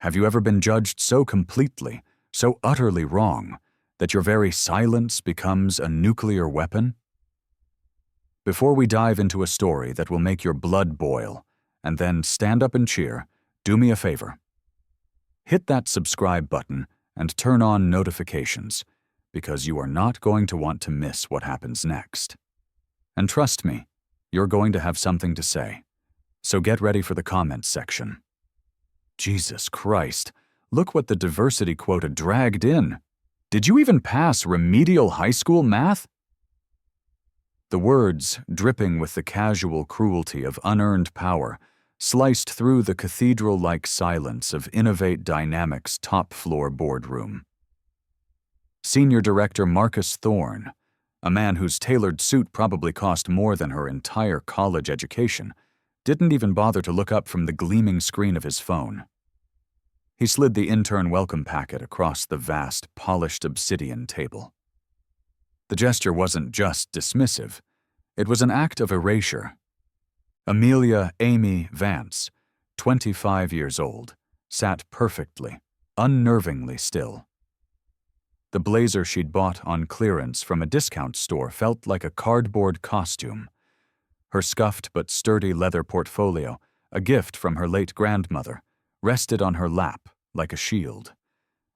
Have you ever been judged so completely, so utterly wrong, that your very silence becomes a nuclear weapon? Before we dive into a story that will make your blood boil, and then stand up and cheer, do me a favor. Hit that subscribe button and turn on notifications, because you are not going to want to miss what happens next. And trust me, you're going to have something to say. So get ready for the comments section. Jesus Christ, look what the diversity quota dragged in. Did you even pass remedial high school math? The words, dripping with the casual cruelty of unearned power, sliced through the cathedral-like silence of Innovate Dynamics' top-floor boardroom. Senior Director Marcus Thorne, a man whose tailored suit probably cost more than her entire college education, didn't even bother to look up from the gleaming screen of his phone. He slid the intern welcome packet across the vast, polished obsidian table. The gesture wasn't just dismissive, it was an act of erasure. Amelia Amy Vance, 25 years old, sat perfectly, unnervingly still. The blazer she'd bought on clearance from a discount store felt like a cardboard costume. Her scuffed but sturdy leather portfolio, a gift from her late grandmother, rested on her lap like a shield.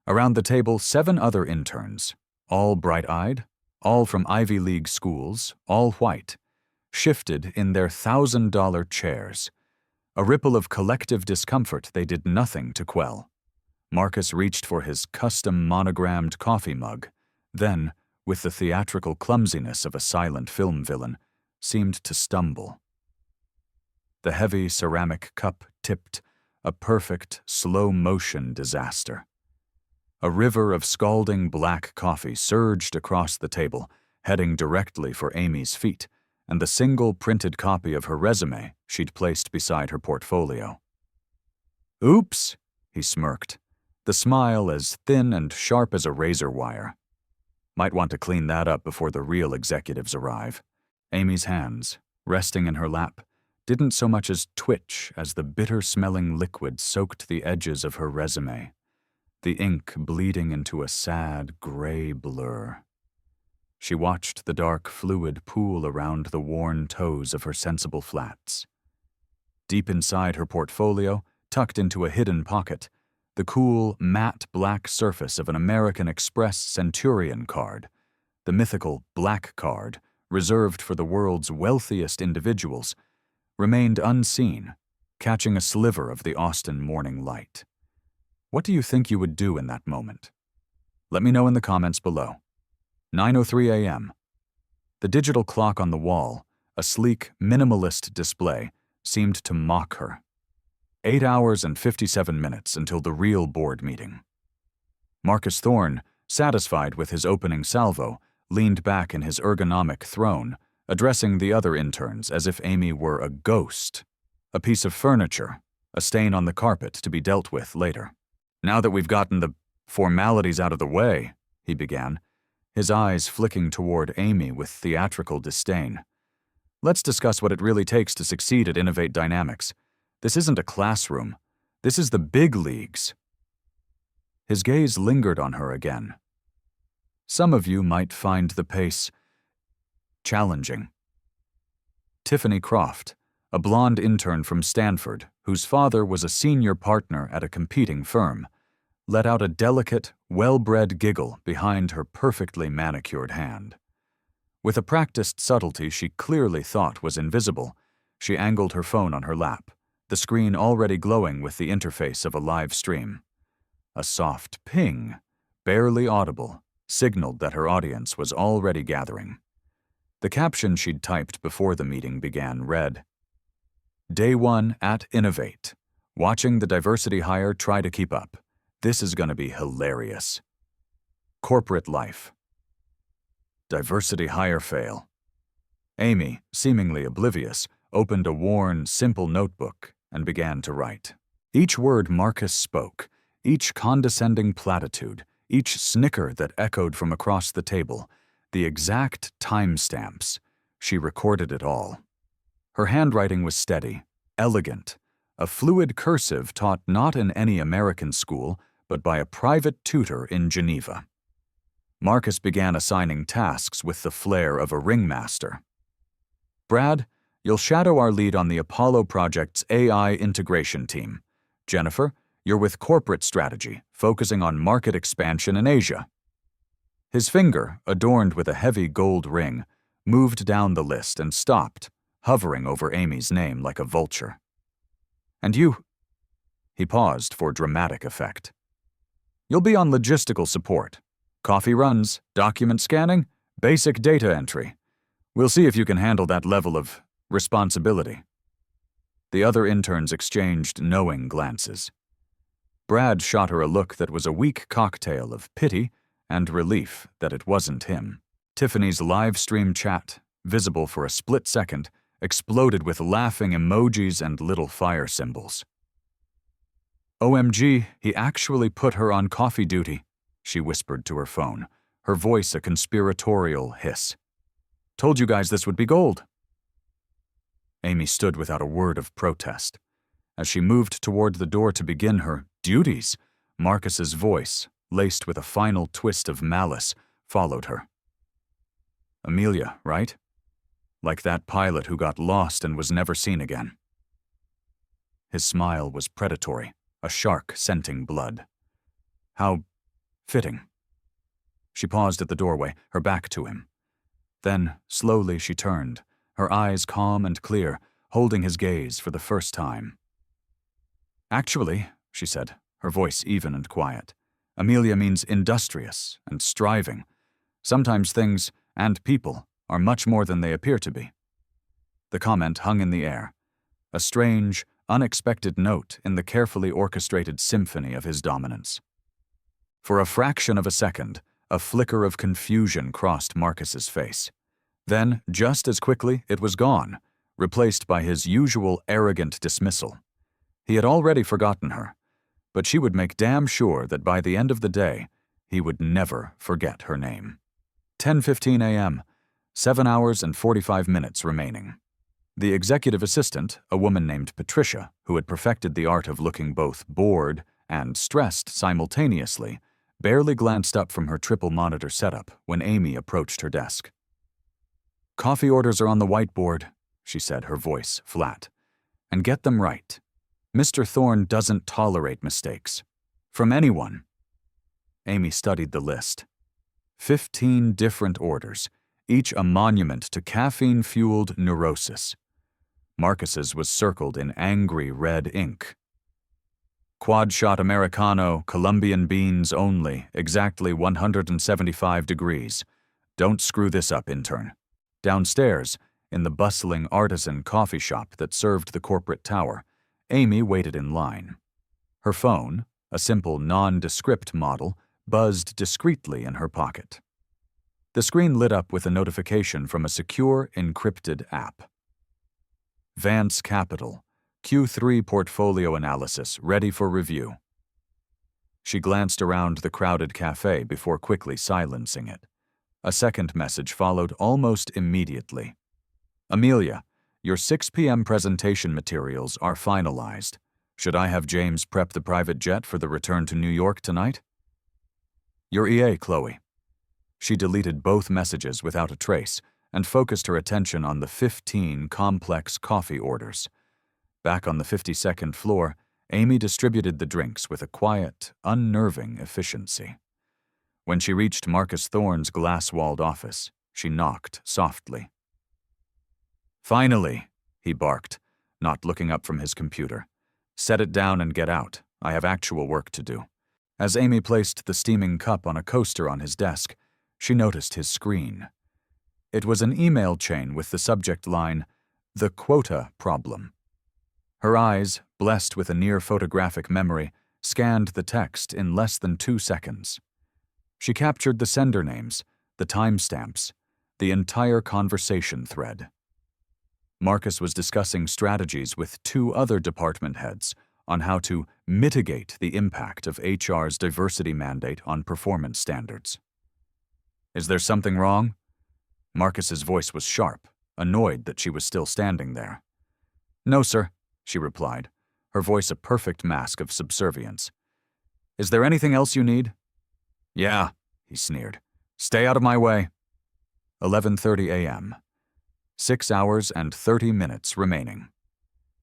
Around the table, 7 other interns, all bright-eyed, all from Ivy League schools, all white, shifted in their $1,000 chairs, a ripple of collective discomfort they did nothing to quell. Marcus reached for his custom monogrammed coffee mug, then, with the theatrical clumsiness of a silent film villain, seemed to stumble. The heavy ceramic cup tipped, a perfect, slow-motion disaster. A river of scalding black coffee surged across the table, heading directly for Amy's feet, and the single printed copy of her resume she'd placed beside her portfolio. "Oops," he smirked, the smile as thin and sharp as a razor wire. Might want to clean that up before the real executives arrive. Amy's hands, resting in her lap, didn't so much as twitch as the bitter-smelling liquid soaked the edges of her resume, the ink bleeding into a sad, gray blur. She watched the dark fluid pool around the worn toes of her sensible flats. Deep inside her portfolio, tucked into a hidden pocket, the cool, matte black surface of an American Express Centurion card, the mythical black card reserved for the world's wealthiest individuals, remained unseen, catching a sliver of the Austin morning light. What do you think you would do in that moment? Let me know in the comments below. 9:03 a.m. The digital clock on the wall, a sleek, minimalist display, seemed to mock her. 8 hours and 57 minutes until the real board meeting. Marcus Thorne, satisfied with his opening salvo, leaned back in his ergonomic throne, addressing the other interns as if Amy were a ghost, a piece of furniture, a stain on the carpet to be dealt with later. "Now that we've gotten the formalities out of the way," he began, his eyes flicking toward Amy with theatrical disdain. "Let's discuss what it really takes to succeed at Innovate Dynamics. This isn't a classroom. This is the big leagues." His gaze lingered on her again. Some of you might find the pace challenging. Tiffany Croft, a blonde intern from Stanford, whose father was a senior partner at a competing firm, let out a delicate, well-bred giggle behind her perfectly manicured hand. With a practiced subtlety she clearly thought was invisible, she angled her phone on her lap, the screen already glowing with the interface of a live stream. A soft ping, barely audible, signaled that her audience was already gathering. The caption she'd typed before the meeting began read, "Day 1 at Innovate. Watching the diversity hire try to keep up. This is going to be hilarious. Corporate life. Diversity hire fail." Amy, seemingly oblivious, opened a worn, simple notebook and began to write. Each word Marcus spoke, each condescending platitude, each snicker that echoed from across the table, the exact timestamps, she recorded it all. Her handwriting was steady, elegant, a fluid cursive taught not in any American school, but by a private tutor in Geneva. Marcus began assigning tasks with the flair of a ringmaster. Brad, you'll shadow our lead on the Apollo project's AI integration team. Jennifer, you're with corporate strategy, focusing on market expansion in Asia. His finger, adorned with a heavy gold ring, moved down the list and stopped, hovering over Amy's name like a vulture. And you? He paused for dramatic effect. You'll be on logistical support. Coffee runs, document scanning, basic data entry. We'll see if you can handle that level of responsibility. The other interns exchanged knowing glances. Brad shot her a look that was a weak cocktail of pity and relief that it wasn't him. Tiffany's live stream chat, visible for a split second, exploded with laughing emojis and little fire symbols. OMG, he actually put her on coffee duty, she whispered to her phone, her voice a conspiratorial hiss. Told you guys this would be gold. Amy stood without a word of protest. As she moved toward the door to begin her duties, Marcus's voice, laced with a final twist of malice, followed her. Amelia, right? Like that pilot who got lost and was never seen again. His smile was predatory, a shark scenting blood. How fitting. She paused at the doorway, her back to him. Then, slowly she turned, her eyes calm and clear, holding his gaze for the first time. Actually, she said, her voice even and quiet, Amelia means industrious and striving. Sometimes things, and people, are much more than they appear to be. The comment hung in the air, a strange, unexpected note in the carefully orchestrated symphony of his dominance. For a fraction of a second, a flicker of confusion crossed Marcus's face. Then, just as quickly, it was gone, replaced by his usual arrogant dismissal. He had already forgotten her, but she would make damn sure that by the end of the day, he would never forget her name. 10:15 a.m., 7 hours and 45 minutes remaining. The executive assistant, a woman named Patricia, who had perfected the art of looking both bored and stressed simultaneously, barely glanced up from her triple monitor setup when Amy approached her desk. Coffee orders are on the whiteboard, she said, her voice flat. And get them right. Mr. Thorne doesn't tolerate mistakes. From anyone. Amy studied the list. 15 different orders, each a monument to caffeine-fueled neurosis. Marcus's was circled in angry red ink. Quad-shot Americano, Colombian beans only, exactly 175 degrees. Don't screw this up, intern. Downstairs, in the bustling artisan coffee shop that served the corporate tower, Amy waited in line. Her phone, a simple nondescript model, buzzed discreetly in her pocket. The screen lit up with a notification from a secure, encrypted app. Vance Capital, Q3 portfolio analysis ready for review. She glanced around the crowded cafe before quickly silencing it. A second message followed almost immediately. Amelia, your 6 p.m. presentation materials are finalized. Should I have James prep the private jet for the return to New York tonight? Your EA, Chloe. She deleted both messages without a trace and focused her attention on the 15 complex coffee orders. Back on the 52nd floor, Amy distributed the drinks with a quiet, unnerving efficiency. When she reached Marcus Thorne's glass-walled office, she knocked softly. Finally, he barked, not looking up from his computer. Set it down and get out. I have actual work to do. As Amy placed the steaming cup on a coaster on his desk, she noticed his screen. It was an email chain with the subject line, "The Quota Problem." Her eyes, blessed with a near-photographic memory, scanned the text in less than 2 seconds. She captured the sender names, the timestamps, the entire conversation thread. Marcus was discussing strategies with 2 other department heads on how to mitigate the impact of HR's diversity mandate on performance standards. Is there something wrong? Marcus's voice was sharp, annoyed that she was still standing there. No, sir, she replied, her voice a perfect mask of subservience. "Is there anything else you need?" "Yeah," he sneered. "Stay out of my way." 11:30 a.m. 6 hours and 30 minutes remaining.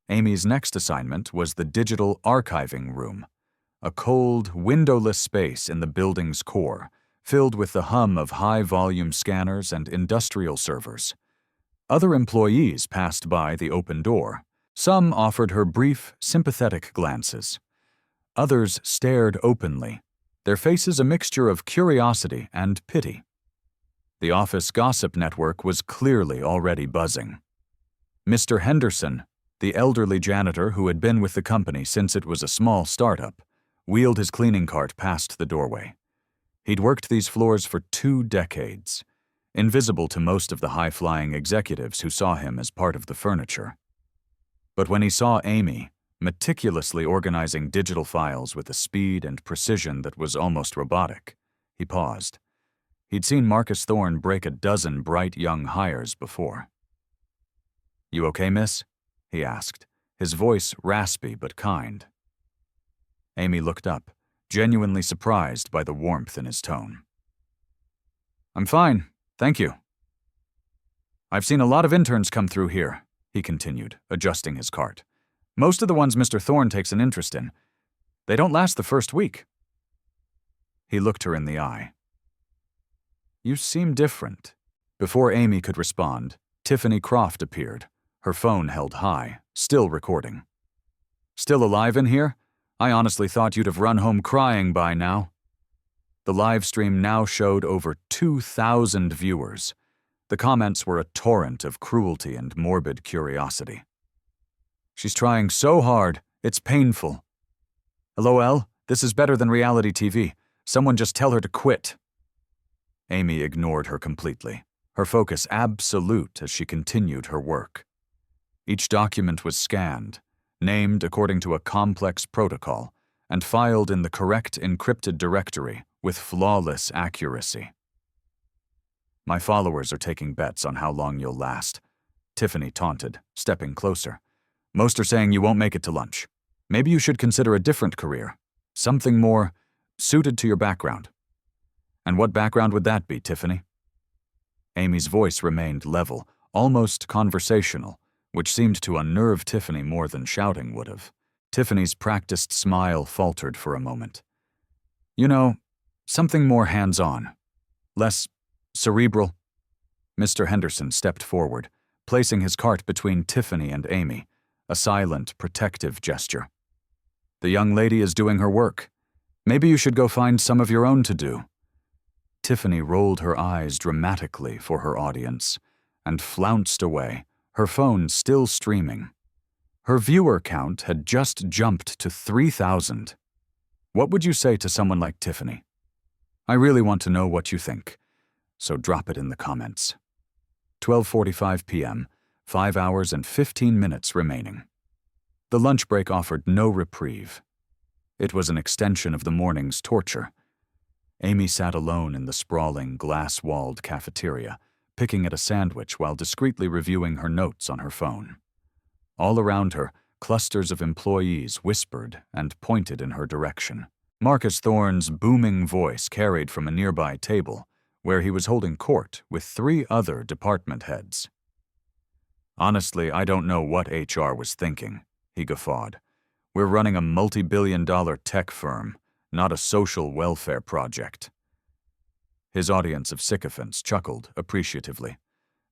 Amy's next assignment was the digital archiving room, a cold, windowless space in the building's core, filled with the hum of high-volume scanners and industrial servers. Other employees passed by the open door. Some offered her brief, sympathetic glances. Others stared openly, their faces a mixture of curiosity and pity. The office gossip network was clearly already buzzing. Mr. Henderson, the elderly janitor who had been with the company since it was a small startup, wheeled his cleaning cart past the doorway. He'd worked these floors for 2 decades, invisible to most of the high-flying executives who saw him as part of the furniture. But when he saw Amy, meticulously organizing digital files with a speed and precision that was almost robotic, he paused. He'd seen Marcus Thorne break a dozen bright young hires before. "You okay, miss?" he asked, his voice raspy but kind. Amy looked up, genuinely surprised by the warmth in his tone. "I'm fine, thank you." "I've seen a lot of interns come through here," he continued, adjusting his cart. "Most of the ones Mr. Thorne takes an interest in. They don't last the first week." He looked her in the eye. "You seem different." Before Amy could respond, Tiffany Croft appeared, her phone held high, still recording. "Still alive in here? I honestly thought you'd have run home crying by now." The live stream now showed over 2,000 viewers. The comments were a torrent of cruelty and morbid curiosity. "She's trying so hard, it's painful." "LOL, this is better than reality TV. Someone just tell her to quit." Amy ignored her completely, her focus absolute as she continued her work. Each document was scanned, named according to a complex protocol, and filed in the correct encrypted directory with flawless accuracy. "My followers are taking bets on how long you'll last," Tiffany taunted, stepping closer. "Most are saying you won't make it to lunch. Maybe you should consider a different career, something more suited to your background." "And what background would that be, Tiffany?" Amy's voice remained level, almost conversational, which seemed to unnerve Tiffany more than shouting would have. Tiffany's practiced smile faltered for a moment. "You know, something more hands-on, less cerebral." Mr. Henderson stepped forward, placing his cart between Tiffany and Amy, a silent, protective gesture. "The young lady is doing her work. Maybe you should go find some of your own to do." Tiffany rolled her eyes dramatically for her audience and flounced away, her phone still streaming. Her viewer count had just jumped to 3,000. What would you say to someone like Tiffany? I really want to know what you think, so drop it in the comments. 12:45 p.m., 5 hours and 15 minutes remaining. The lunch break offered no reprieve. It was an extension of the morning's torture. Amy sat alone in the sprawling, glass-walled cafeteria, picking at a sandwich while discreetly reviewing her notes on her phone. All around her, clusters of employees whispered and pointed in her direction. Marcus Thorne's booming voice carried from a nearby table, where he was holding court with 3 other department heads. "Honestly, I don't know what HR was thinking," he guffawed. "We're running a multi-billion-dollar tech firm, not a social welfare project." His audience of sycophants chuckled appreciatively.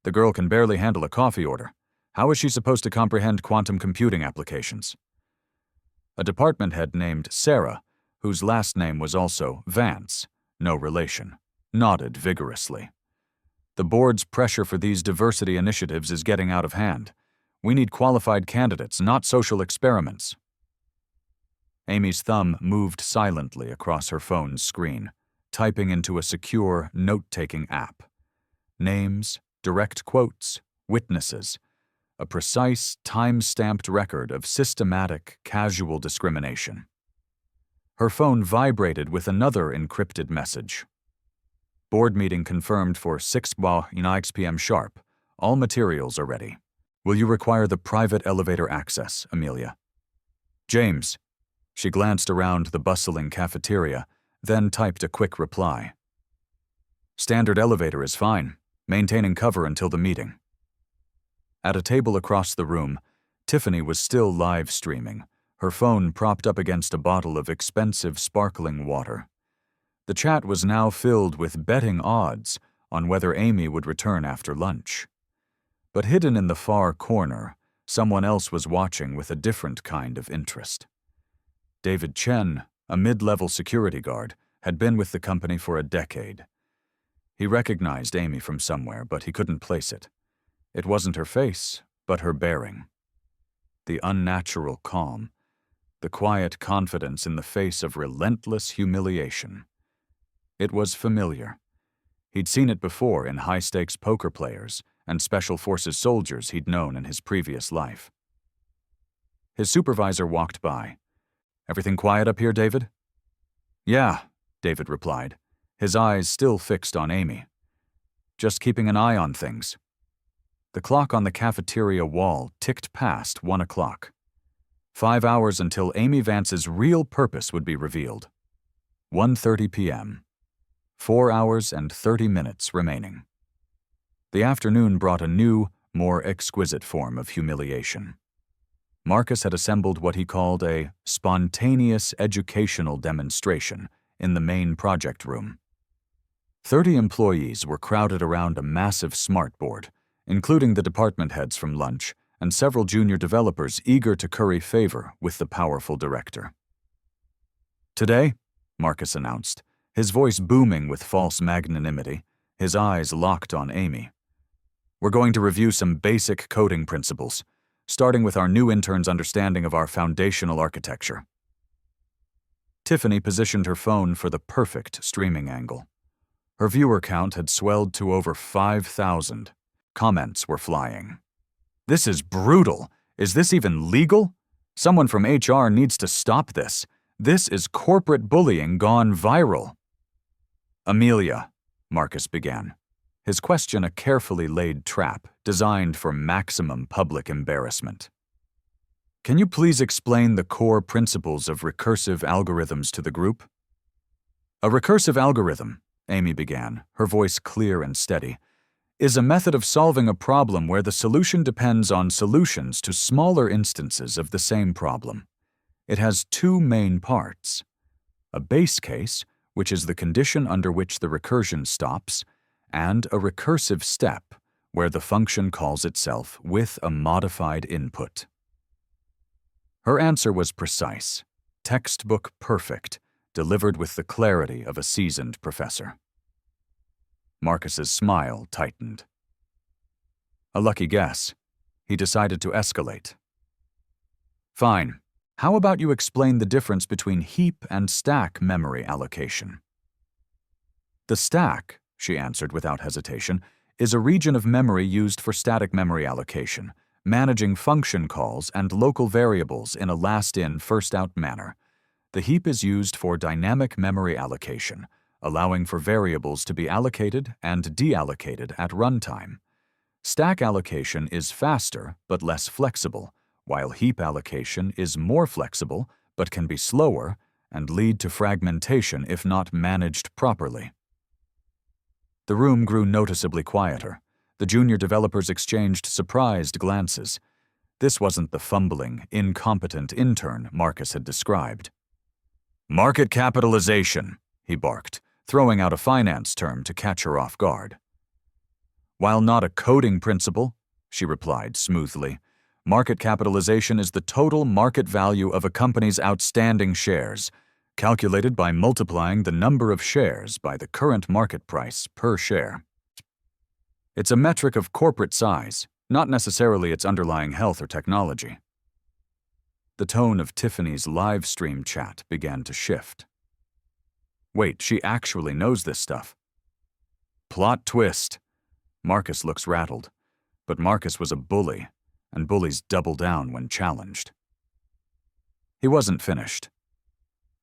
"The girl can barely handle a coffee order. How is she supposed to comprehend quantum computing applications?" A department head named Sarah, whose last name was also Vance, no relation, nodded vigorously. "The board's pressure for these diversity initiatives is getting out of hand. We need qualified candidates, not social experiments." Amy's thumb moved silently across her phone's screen, typing into a secure note-taking app. Names, direct quotes, witnesses. A precise, time-stamped record of systematic, casual discrimination. Her phone vibrated with another encrypted message. "Board meeting confirmed for 6 p.m. sharp. All materials are ready. Will you require the private elevator access, Amelia?" James. She glanced around the bustling cafeteria, then typed a quick reply. Standard elevator is fine, maintaining cover until the meeting. At a table across the room, Tiffany was still live streaming, her phone propped up against a bottle of expensive sparkling water. The chat was now filled with betting odds on whether Amy would return after lunch. But hidden in the far corner, someone else was watching with a different kind of interest. David Chen, a mid-level security guard, had been with the company for a decade. He recognized Amy from somewhere, but he couldn't place it. It wasn't her face, but her bearing. The unnatural calm, the quiet confidence in the face of relentless humiliation. It was familiar. He'd seen it before in high-stakes poker players and special forces soldiers he'd known in his previous life. His supervisor walked by. "Everything quiet up here, David?" "Yeah," David replied, his eyes still fixed on Amy. "Just keeping an eye on things." The clock on the cafeteria wall ticked past 1 o'clock. 5 hours until Amy Vance's real purpose would be revealed. 1:30 p.m. 4 hours and 30 minutes remaining. The afternoon brought a new, more exquisite form of humiliation. Marcus had assembled what he called a spontaneous educational demonstration in the main project room. 30 employees were crowded around a massive smartboard, including the department heads from lunch and several junior developers eager to curry favor with the powerful director. "Today," Marcus announced, his voice booming with false magnanimity, his eyes locked on Amy. "We're going to review some basic coding principles, starting with our new intern's understanding of our foundational architecture." Tiffany positioned her phone for the perfect streaming angle. Her viewer count had swelled to over 5,000. Comments were flying. "This is brutal. Is this even legal? Someone from HR needs to stop this. This is corporate bullying gone viral." "Amelia," Marcus began, his question a carefully laid trap designed for maximum public embarrassment. "Can you please explain the core principles of recursive algorithms to the group?" "A recursive algorithm," Amy began, her voice clear and steady, "is a method of solving a problem where the solution depends on solutions to smaller instances of the same problem. It has two main parts: a base case, which is the condition under which the recursion stops, and a recursive step, where the function calls itself with a modified input." Her answer was precise, textbook perfect, delivered with the clarity of a seasoned professor. Marcus's smile tightened. A lucky guess. He decided to escalate. "Fine. How about you explain the difference between heap and stack memory allocation?" "The stack," she answered without hesitation, "is a region of memory used for static memory allocation, managing function calls and local variables in a last-in, first-out manner. The heap is used for dynamic memory allocation, allowing for variables to be allocated and deallocated at runtime. Stack allocation is faster but less flexible, while heap allocation is more flexible but can be slower and lead to fragmentation if not managed properly." The room grew noticeably quieter. The junior developers exchanged surprised glances. This wasn't the fumbling, incompetent intern Marcus had described. "Market capitalization," he barked, throwing out a finance term to catch her off guard. "While not a coding principle," she replied smoothly, "market capitalization is the total market value of a company's outstanding shares, calculated by multiplying the number of shares by the current market price per share. It's a metric of corporate size, not necessarily its underlying health or technology." The tone of Tiffany's live stream chat began to shift. Wait, she actually knows this stuff. Plot twist. Marcus looks rattled, but Marcus was a bully, and bullies double down when challenged. He wasn't finished.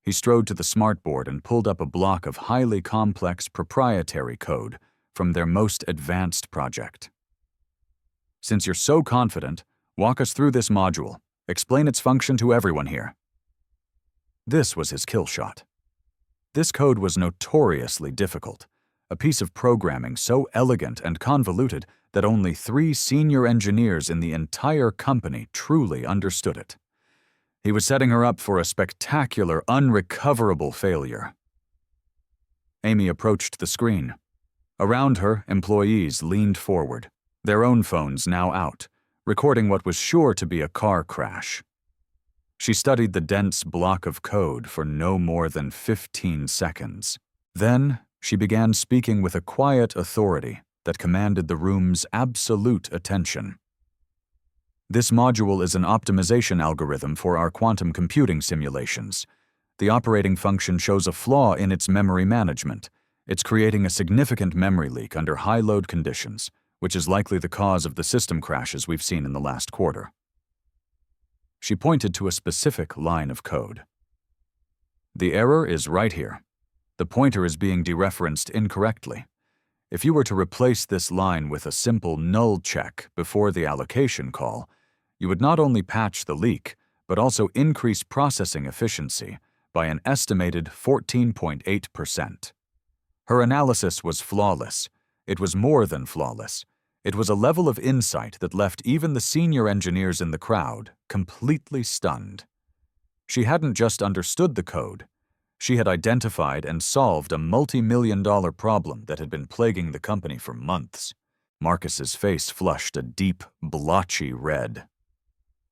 He strode to the smartboard and pulled up a block of highly complex proprietary code from their most advanced project. "Since you're so confident, walk us through this module. Explain its function to everyone here." This was his kill shot. This code was notoriously difficult, a piece of programming so elegant and convoluted that only 3 senior engineers in the entire company truly understood it. He was setting her up for a spectacular, unrecoverable failure. Amy approached the screen. Around her, employees leaned forward, their own phones now out, recording what was sure to be a car crash. She studied the dense block of code for no more than 15 seconds. Then, she began speaking with a quiet authority that commanded the room's absolute attention. This module is an optimization algorithm for our quantum computing simulations. The operating function shows a flaw in its memory management. It's creating a significant memory leak under high-load conditions, which is likely the cause of the system crashes we've seen in the last quarter. She pointed to a specific line of code. The error is right here. The pointer is being dereferenced incorrectly. If you were to replace this line with a simple null check before the allocation call, you would not only patch the leak, but also increase processing efficiency by an estimated 14.8%. Her analysis was flawless. It was more than flawless. It was a level of insight that left even the senior engineers in the crowd completely stunned. She hadn't just understood the code. She had identified and solved a multi-million-dollar problem that had been plaguing the company for months. Marcus's face flushed a deep, blotchy red.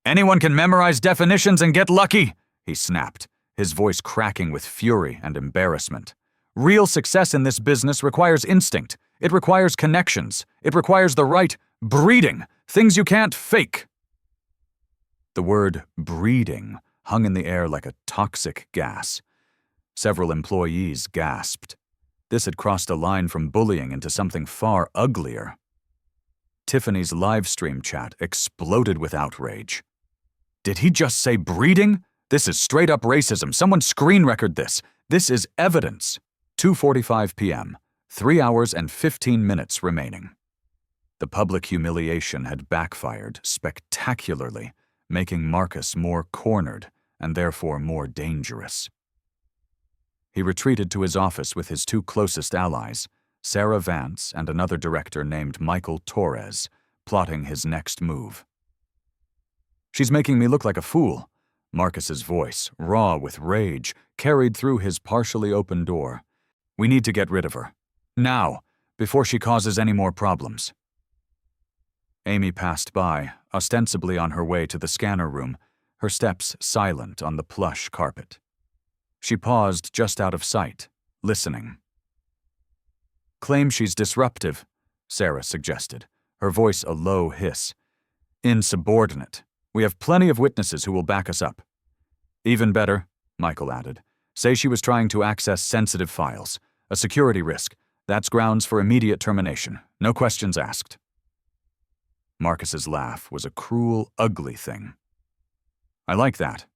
"Anyone can memorize definitions and get lucky," he snapped, his voice cracking with fury and embarrassment. "Real success in this business requires instinct. It requires connections. It requires the right breeding, things you can't fake." The word breeding hung in the air like a toxic gas. Several employees gasped. This had crossed a line from bullying into something far uglier. Tiffany's live stream chat exploded with outrage. "Did he just say breeding? This is straight-up racism. Someone screen record this. This is evidence." 2:45 p.m., 3 hours and 15 minutes remaining. The public humiliation had backfired spectacularly, making Marcus more cornered and therefore more dangerous. He retreated to his office with his 2 closest allies, Sarah Vance and another director named Michael Torres, plotting his next move. "She's making me look like a fool." Marcus's voice, raw with rage, carried through his partially open door. "We need to get rid of her. Now, before she causes any more problems." Amy passed by, ostensibly on her way to the scanner room, her steps silent on the plush carpet. She paused just out of sight, listening. "Claim she's disruptive," Sarah suggested, her voice a low hiss. "Insubordinate. We have plenty of witnesses who will back us up." "Even better," Michael added. "Say she was trying to access sensitive files. A security risk. That's grounds for immediate termination. No questions asked." Marcus's laugh was a cruel, ugly thing. "I like that.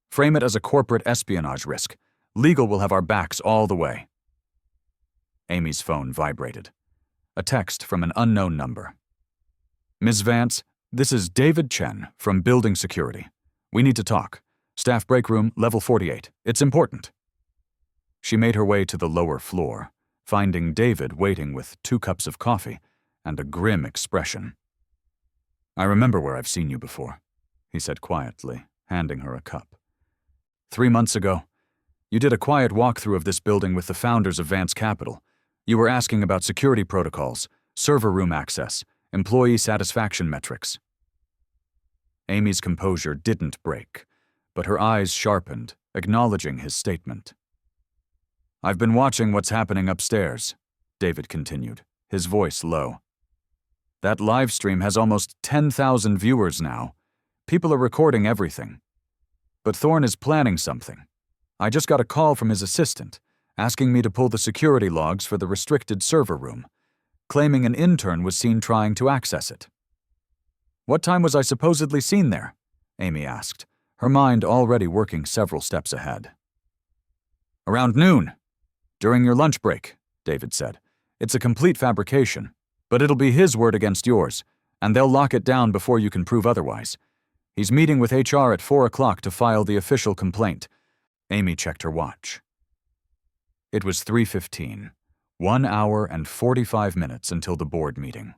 Frame it as a corporate espionage risk. Legal will have our backs all the way." Amy's phone vibrated. A text from an unknown number. "Ms. Vance, this is David Chen from Building Security. We need to talk. Staff break room, level 48. It's important." She made her way to the lower floor, finding David waiting with 2 cups of coffee and a grim expression. "I remember where I've seen you before," he said quietly, handing her a cup. 3 months ago, you did a quiet walkthrough of this building with the founders of Vance Capital. You were asking about security protocols, server room access, employee satisfaction metrics." Amy's composure didn't break, but her eyes sharpened, acknowledging his statement. "I've been watching what's happening upstairs," David continued, his voice low. "That live stream has almost 10,000 viewers now. People are recording everything. But Thorne is planning something. I just got a call from his assistant, asking me to pull the security logs for the restricted server room, claiming an intern was seen trying to access it." "What time was I supposedly seen there?" Amy asked, her mind already working several steps ahead. "Around noon. During your lunch break," David said. "It's a complete fabrication, but it'll be his word against yours, and they'll lock it down before you can prove otherwise. He's meeting with HR at 4 o'clock to file the official complaint. Amy checked her watch. It was 3:15. 1 hour and 45 minutes until the board meeting.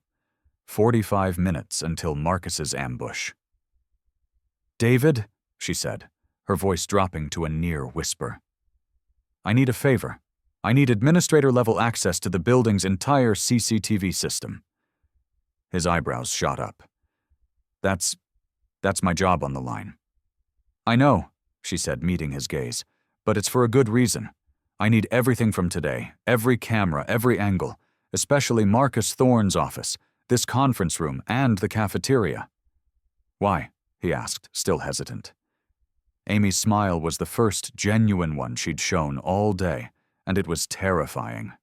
45 minutes until Marcus's ambush. "David," she said, her voice dropping to a near whisper. "I need a favor. I need administrator-level access to the building's entire CCTV system." His eyebrows shot up. That's my job on the line." "I know," she said, meeting his gaze, "but it's for a good reason. I need everything from today, every camera, every angle, especially Marcus Thorne's office, this conference room, and the cafeteria." "Why?" he asked, still hesitant. Amy's smile was the first genuine one she'd shown all day, and it was terrifying.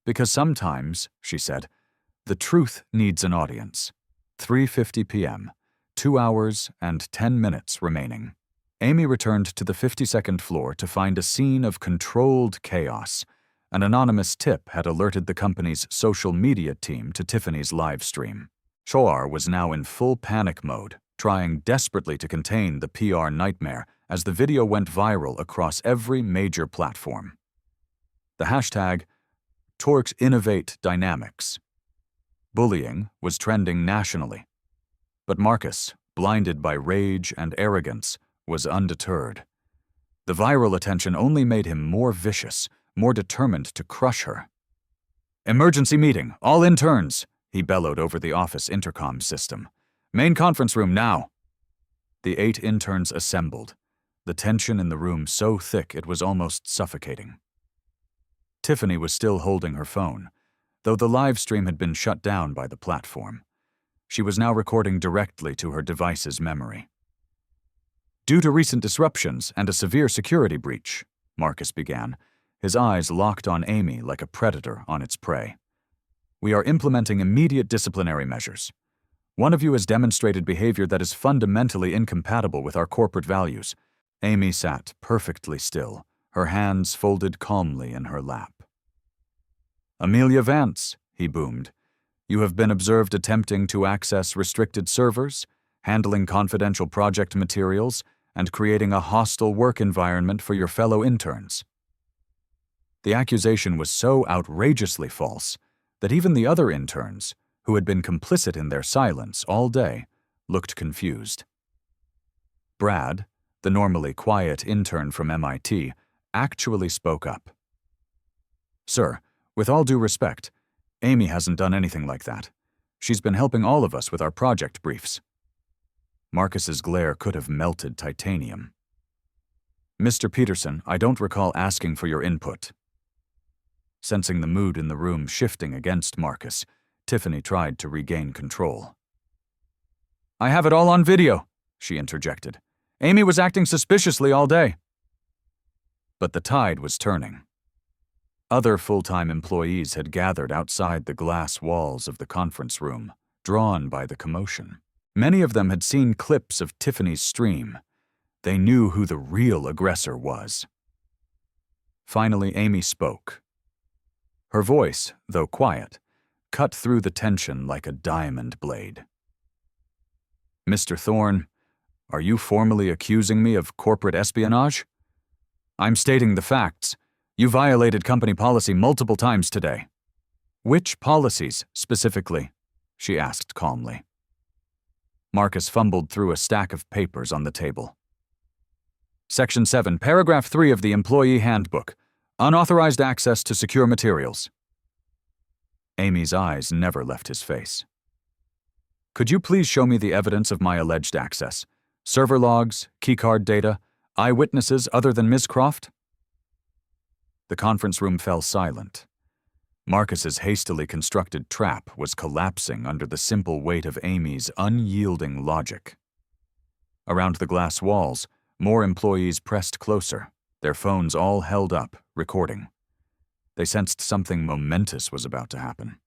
"Because sometimes," she said, "the truth needs an audience." 3:50 p.m., 2 hours and 10 minutes remaining. Amy returned to the 52nd floor to find a scene of controlled chaos. An anonymous tip had alerted the company's social media team to Tiffany's live stream. Shoar was now in full panic mode, trying desperately to contain the PR nightmare as the video went viral across every major platform. The hashtag #TorqueInnovateDynamics. Bullying was trending nationally. But Marcus, blinded by rage and arrogance, was undeterred. The viral attention only made him more vicious, more determined to crush her. "Emergency meeting, all interns," he bellowed over the office intercom system. "Main conference room now." The 8 interns assembled, the tension in the room so thick it was almost suffocating. Tiffany was still holding her phone, though the live stream had been shut down by the platform. She was now recording directly to her device's memory. "Due to recent disruptions and a severe security breach," Marcus began, his eyes locked on Amy like a predator on its prey. "We are implementing immediate disciplinary measures. One of you has demonstrated behavior that is fundamentally incompatible with our corporate values." Amy sat perfectly still, her hands folded calmly in her lap. "Amelia Vance," he boomed, "you have been observed attempting to access restricted servers, handling confidential project materials, and creating a hostile work environment for your fellow interns." The accusation was so outrageously false that even the other interns, who had been complicit in their silence all day, looked confused. Brad, the normally quiet intern from MIT, actually spoke up. "Sir, with all due respect, Amy hasn't done anything like that. She's been helping all of us with our project briefs." Marcus's glare could have melted titanium. "Mr. Peterson, I don't recall asking for your input." Sensing the mood in the room shifting against Marcus, Tiffany tried to regain control. "I have it all on video," she interjected. "Amy was acting suspiciously all day." But the tide was turning. Other full-time employees had gathered outside the glass walls of the conference room, drawn by the commotion. Many of them had seen clips of Tiffany's stream. They knew who the real aggressor was. Finally, Amy spoke. Her voice, though quiet, cut through the tension like a diamond blade. "Mr. Thorne, are you formally accusing me of corporate espionage? I'm stating the facts. You violated company policy multiple times today." "Which policies, specifically?" she asked calmly. Marcus fumbled through a stack of papers on the table. "Section 7, Paragraph 3 of the Employee Handbook. Unauthorized access to secure materials." Amy's eyes never left his face. "Could you please show me the evidence of my alleged access? Server logs, keycard data, eyewitnesses other than Ms. Croft?" The conference room fell silent. Marcus's hastily constructed trap was collapsing under the simple weight of Amy's unyielding logic. Around the glass walls, more employees pressed closer, their phones all held up, recording. They sensed something momentous was about to happen.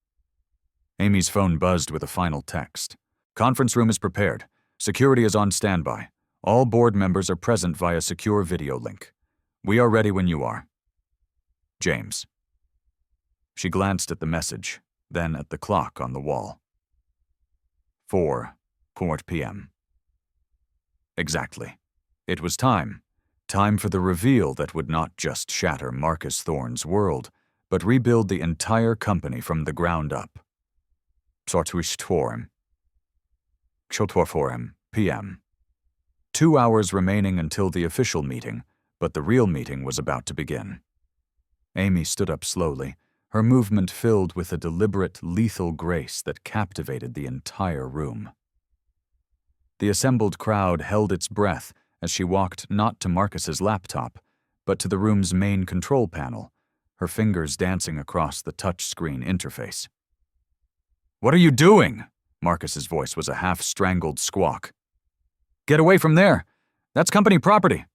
Amy's phone buzzed with a final text. "Conference room is prepared. Security is on standby. All board members are present via secure video link. We are ready when you are. James." She glanced at the message, then at the clock on the wall. 4 p.m. Exactly. It was time. Time for the reveal that would not just shatter Marcus Thorne's world, but rebuild the entire company from the ground up. 24 p.m. 2 hours remaining until the official meeting, but the real meeting was about to begin. Amy stood up slowly, her movement filled with a deliberate, lethal grace that captivated the entire room. The assembled crowd held its breath as she walked not to Marcus's laptop, but to the room's main control panel, her fingers dancing across the touchscreen interface. "What are you doing?" Marcus's voice was a half-strangled squawk. "Get away from there! That's company property!"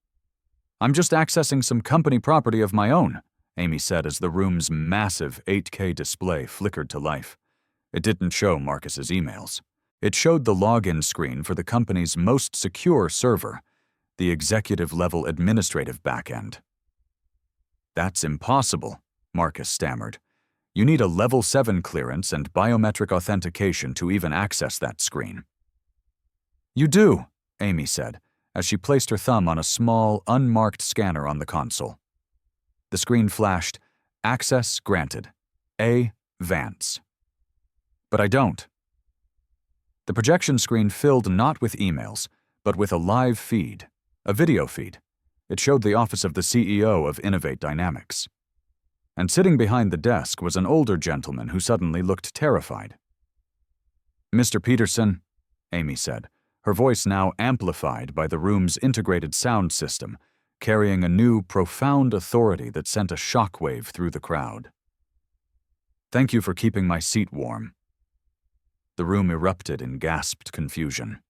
"I'm just accessing some company property of my own," Amy said as the room's massive 8K display flickered to life. It didn't show Marcus's emails. It showed the login screen for the company's most secure server, the executive-level administrative backend. "That's impossible," Marcus stammered. "You need a Level 7 clearance and biometric authentication to even access that screen." "You do," Amy said, as she placed her thumb on a small, unmarked scanner on the console. The screen flashed, "Access granted. A. Vance." "But I don't." The projection screen filled not with emails, but with a live feed, a video feed. It showed the office of the CEO of Innovate Dynamics. And sitting behind the desk was an older gentleman who suddenly looked terrified. "Mr. Peterson," Amy said, her voice now amplified by the room's integrated sound system, carrying a new, profound authority that sent a shockwave through the crowd. "Thank you for keeping my seat warm." The room erupted in gasped confusion.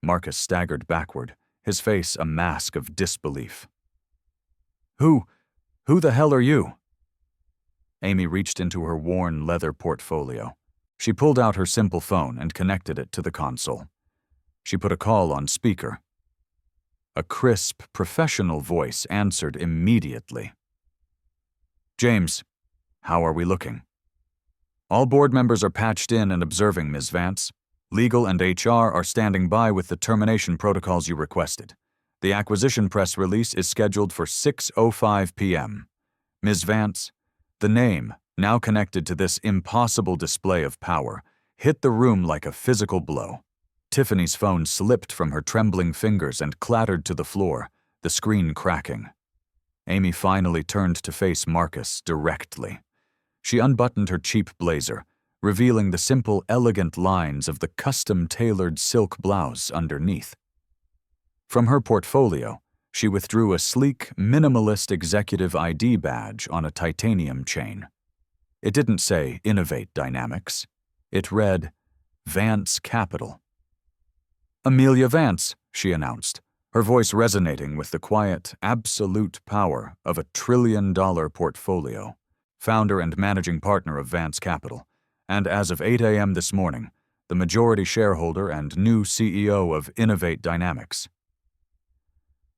Marcus staggered backward, his face a mask of disbelief. Who the hell are you?" Amy reached into her worn leather portfolio. She pulled out her simple phone and connected it to the console. She put a call on speaker. A crisp, professional voice answered immediately. "James, how are we looking?" "All board members are patched in and observing, Ms. Vance. Legal and HR are standing by with the termination protocols you requested. The acquisition press release is scheduled for 6:05 p.m. Ms. Vance, the name, now connected to this impossible display of power, hit the room like a physical blow. Tiffany's phone slipped from her trembling fingers and clattered to the floor, the screen cracking. Amy finally turned to face Marcus directly. She unbuttoned her cheap blazer, revealing the simple, elegant lines of the custom-tailored silk blouse underneath. From her portfolio, she withdrew a sleek, minimalist executive ID badge on a titanium chain. It didn't say Innovate Dynamics. It read, Vance Capital. "Amelia Vance," she announced, her voice resonating with the quiet, absolute power of a trillion-dollar portfolio, founder and managing partner of Vance Capital, and as of 8 a.m. this morning, the majority shareholder and new CEO of Innovate Dynamics.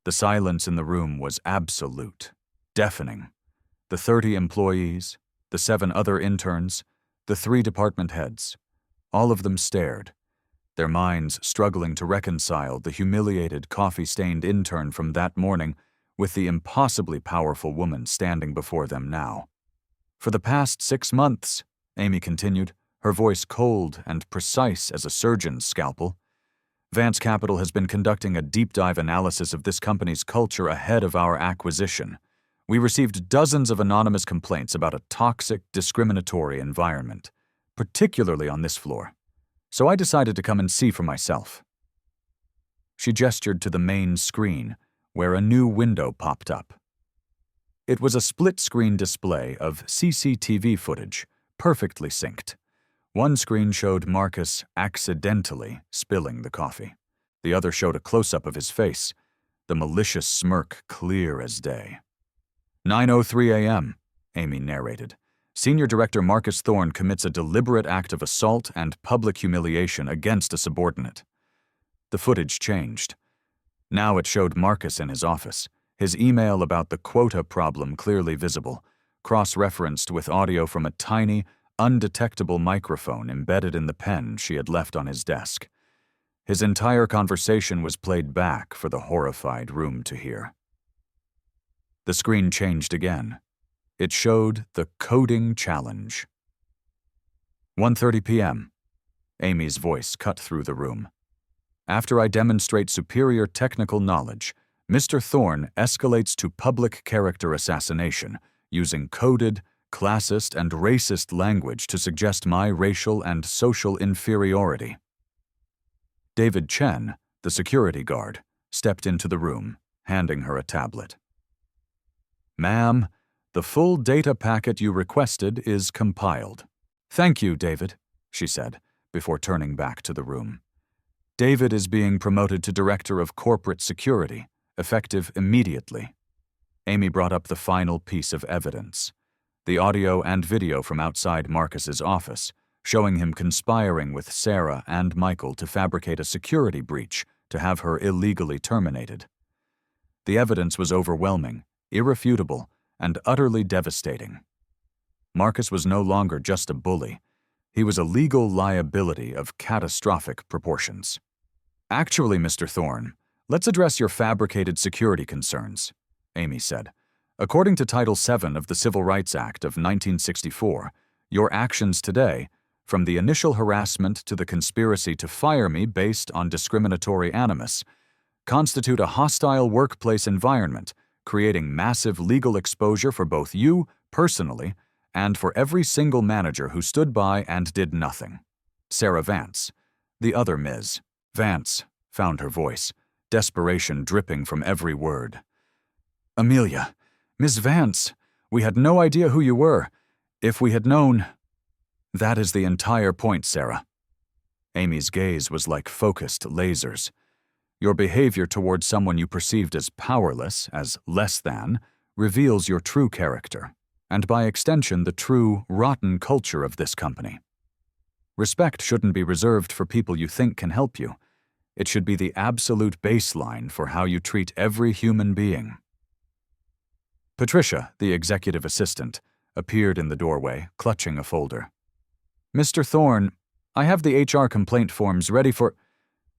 The silence in the room was absolute, deafening. The 30 employees, the 7 other interns, the 3 department heads, all of them stared, their minds struggling to reconcile the humiliated, coffee-stained intern from that morning with the impossibly powerful woman standing before them now. "For the past 6 months," Amy continued, her voice cold and precise as a surgeon's scalpel, "Vance Capital has been conducting a deep-dive analysis of this company's culture ahead of our acquisition. We received dozens of anonymous complaints about a toxic, discriminatory environment, particularly on this floor. So I decided to come and see for myself." She gestured to the main screen, where a new window popped up. It was a split-screen display of CCTV footage, perfectly synced. One screen showed Marcus accidentally spilling the coffee. The other showed a close-up of his face, the malicious smirk clear as day. 9:03 a.m., Amy narrated. Senior Director Marcus Thorne commits a deliberate act of assault and public humiliation against a subordinate. The footage changed. Now it showed Marcus in his office, his email about the quota problem clearly visible, cross-referenced with audio from a tiny, undetectable microphone embedded in the pen she had left on his desk. His entire conversation was played back for the horrified room to hear. The screen changed again. It showed the coding challenge. 1:30 p.m. Amy's voice cut through the room. After I demonstrate superior technical knowledge, Mr. Thorne escalates to public character assassination, using coded, classist, and racist language to suggest my racial and social inferiority. David Chen, the security guard, stepped into the room, handing her a tablet. "Ma'am, the full data packet you requested is compiled." "Thank you, David," she said, before turning back to the room. "David is being promoted to Director of Corporate Security, effective immediately." Amy brought up the final piece of evidence, the audio and video from outside Marcus's office, showing him conspiring with Sarah and Michael to fabricate a security breach to have her illegally terminated. The evidence was overwhelming, irrefutable, and utterly devastating. Marcus was no longer just a bully. He was a legal liability of catastrophic proportions. "Actually, Mr. Thorne, let's address your fabricated security concerns," Amy said. "According to Title VII of the Civil Rights Act of 1964, your actions today, from the initial harassment to the conspiracy to fire me based on discriminatory animus, constitute a hostile workplace environment, creating massive legal exposure for both you, personally, and for every single manager who stood by and did nothing." Sarah Vance, the other Ms. Vance, found her voice, desperation dripping from every word. "Amelia, Ms. Vance, we had no idea who you were. If we had known—" "That is the entire point, Sarah." Amy's gaze was like focused lasers. "Your behavior towards someone you perceived as powerless, as less than, reveals your true character, and by extension the true, rotten culture of this company. Respect shouldn't be reserved for people you think can help you. It should be the absolute baseline for how you treat every human being." Patricia, the executive assistant, appeared in the doorway, clutching a folder. "Mr. Thorne, I have the HR complaint forms ready for—"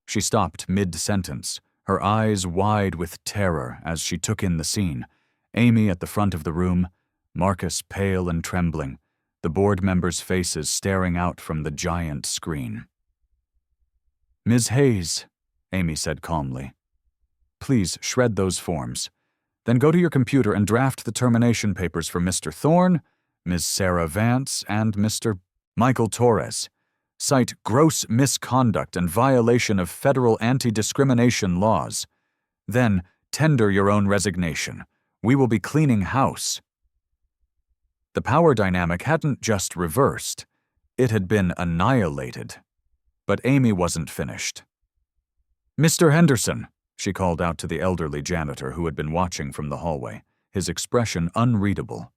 She stopped mid-sentence, her eyes wide with terror as she took in the scene. Amy at the front of the room, Marcus pale and trembling, the board members' faces staring out from the giant screen. "Ms. Hayes," Amy said calmly, "please shred those forms. Then go to your computer and draft the termination papers for Mr. Thorne, Ms. Sarah Vance, and Mr. Michael Torres. Cite gross misconduct and violation of federal anti-discrimination laws. Then tender your own resignation. We will be cleaning house." The power dynamic hadn't just reversed. It had been annihilated. But Amy wasn't finished. "Mr. Henderson," she called out to the elderly janitor who had been watching from the hallway, his expression unreadable.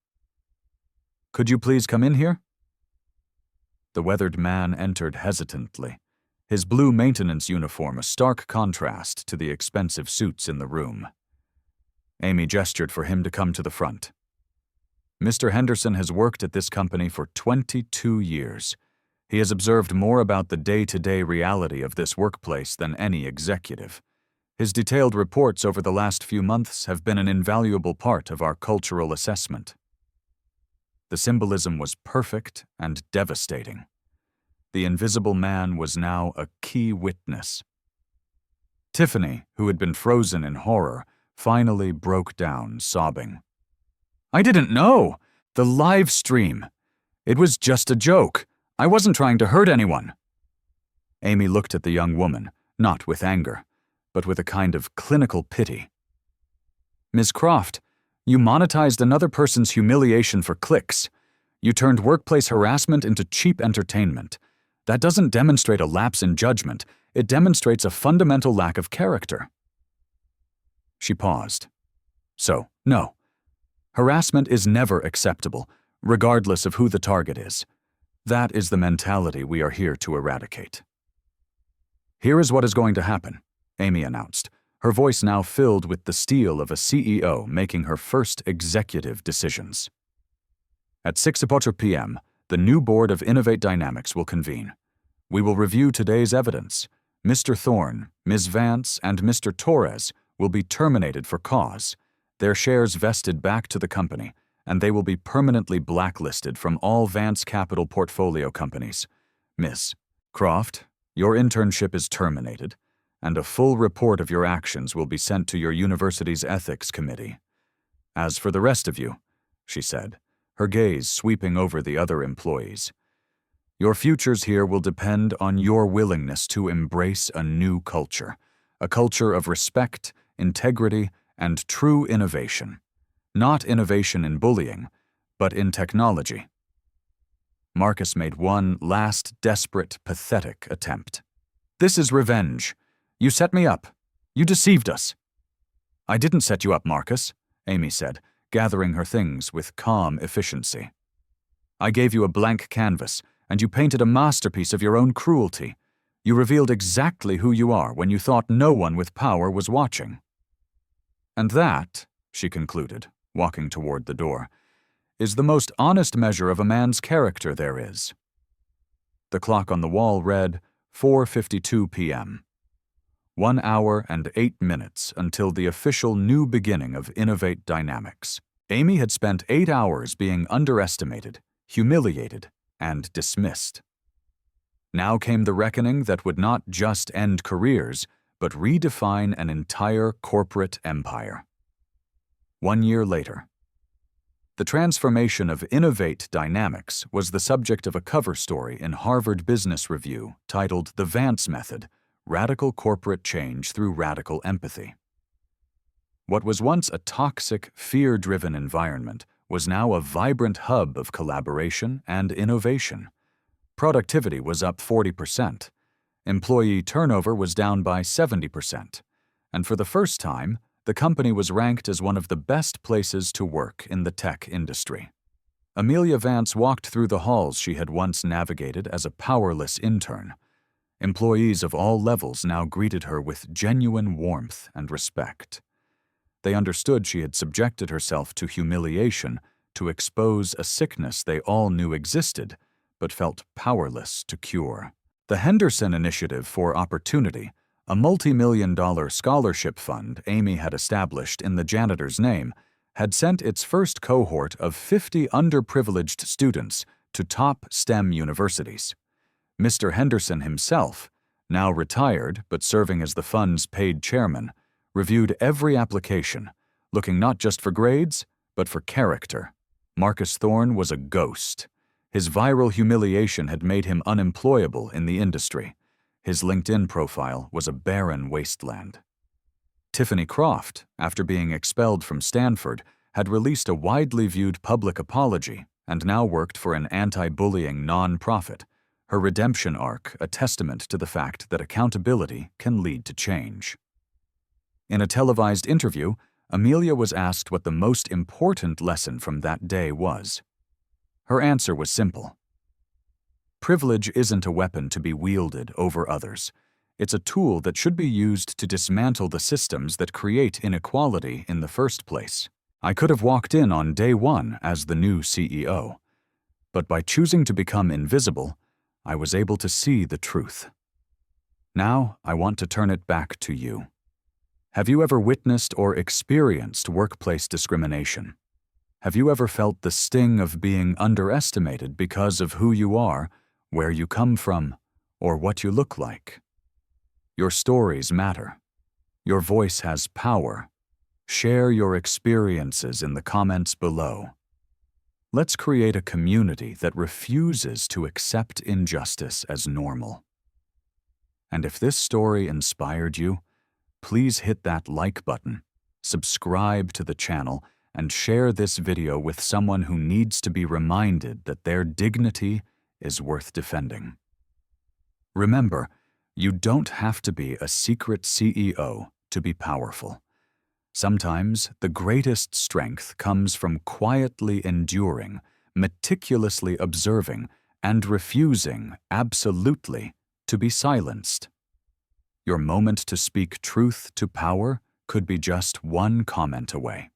"Could you please come in here?" The weathered man entered hesitantly, his blue maintenance uniform a stark contrast to the expensive suits in the room. Amy gestured for him to come to the front. "Mr. Henderson has worked at this company for 22 years. He has observed more about the day-to-day reality of this workplace than any executive. His detailed reports over the last few months have been an invaluable part of our cultural assessment." The symbolism was perfect and devastating. The invisible man was now a key witness. Tiffany, who had been frozen in horror, finally broke down, sobbing. "I didn't know! The live stream! It was just a joke! I wasn't trying to hurt anyone!" Amy looked at the young woman, not with anger, but with a kind of clinical pity. "Ms. Croft, you monetized another person's humiliation for clicks. You turned workplace harassment into cheap entertainment. That doesn't demonstrate a lapse in judgment. It demonstrates a fundamental lack of character." She paused. "So, no. Harassment is never acceptable, regardless of who the target is. That is the mentality we are here to eradicate." "Here is what is going to happen," Amy announced, her voice now filled with the steel of a CEO making her first executive decisions. "At 6:00 p.m., the new board of Innovate Dynamics will convene. We will review today's evidence. Mr. Thorne, Ms. Vance, and Mr. Torres will be terminated for cause. Their shares vested back to the company, and they will be permanently blacklisted from all Vance Capital portfolio companies. Miss Croft, your internship is terminated, and a full report of your actions will be sent to your university's ethics committee. As for the rest of you, she said, her gaze sweeping over the other employees, your futures here will depend on your willingness to embrace a new culture, a culture of respect, integrity, and true innovation. Not innovation in bullying, but in technology. Marcus made one last desperate, pathetic attempt. This is revenge. You set me up. You deceived us. I didn't set you up, Marcus, Amy said, gathering her things with calm efficiency. I gave you a blank canvas, and you painted a masterpiece of your own cruelty. You revealed exactly who you are when you thought no one with power was watching. And that, she concluded, walking toward the door, is the most honest measure of a man's character there is. The clock on the wall read 4:52 p.m. 1 hour and 8 minutes until the official new beginning of Innovate Dynamics. Amy had spent 8 hours being underestimated, humiliated, and dismissed. Now came the reckoning that would not just end careers, but redefine an entire corporate empire. 1 year later. The transformation of Innovate Dynamics was the subject of a cover story in Harvard Business Review titled The Vance Method: Radical Corporate Change Through Radical Empathy. What was once a toxic, fear-driven environment was now a vibrant hub of collaboration and innovation. Productivity was up 40%. Employee turnover was down by 70%. And for the first time, the company was ranked as one of the best places to work in the tech industry. Amelia Vance walked through the halls she had once navigated as a powerless intern. Employees of all levels now greeted her with genuine warmth and respect. They understood she had subjected herself to humiliation to expose a sickness they all knew existed, but felt powerless to cure. The Henderson Initiative for Opportunity, a multi-million-dollar scholarship fund Amy had established in the janitor's name, had sent its first cohort of 50 underprivileged students to top STEM universities. Mr. Henderson himself, now retired but serving as the fund's paid chairman, reviewed every application, looking not just for grades, but for character. Marcus Thorne was a ghost. His viral humiliation had made him unemployable in the industry. His LinkedIn profile was a barren wasteland. Tiffany Croft, after being expelled from Stanford, had released a widely viewed public apology and now worked for an anti-bullying nonprofit, her redemption arc a testament to the fact that accountability can lead to change. In a televised interview, Amelia was asked what the most important lesson from that day was. Her answer was simple. Privilege isn't a weapon to be wielded over others. It's a tool that should be used to dismantle the systems that create inequality in the first place. I could have walked in on day one as the new CEO, but by choosing to become invisible, I was able to see the truth. Now I want to turn it back to you. Have you ever witnessed or experienced workplace discrimination? Have you ever felt the sting of being underestimated because of who you are, where you come from, or what you look like? Your stories matter. Your voice has power. Share your experiences in the comments below. Let's create a community that refuses to accept injustice as normal. And if this story inspired you, please hit that like button, subscribe to the channel, and share this video with someone who needs to be reminded that their dignity is worth defending. Remember, you don't have to be a secret CEO to be powerful. Sometimes the greatest strength comes from quietly enduring, meticulously observing, and refusing absolutely to be silenced. Your moment to speak truth to power could be just one comment away.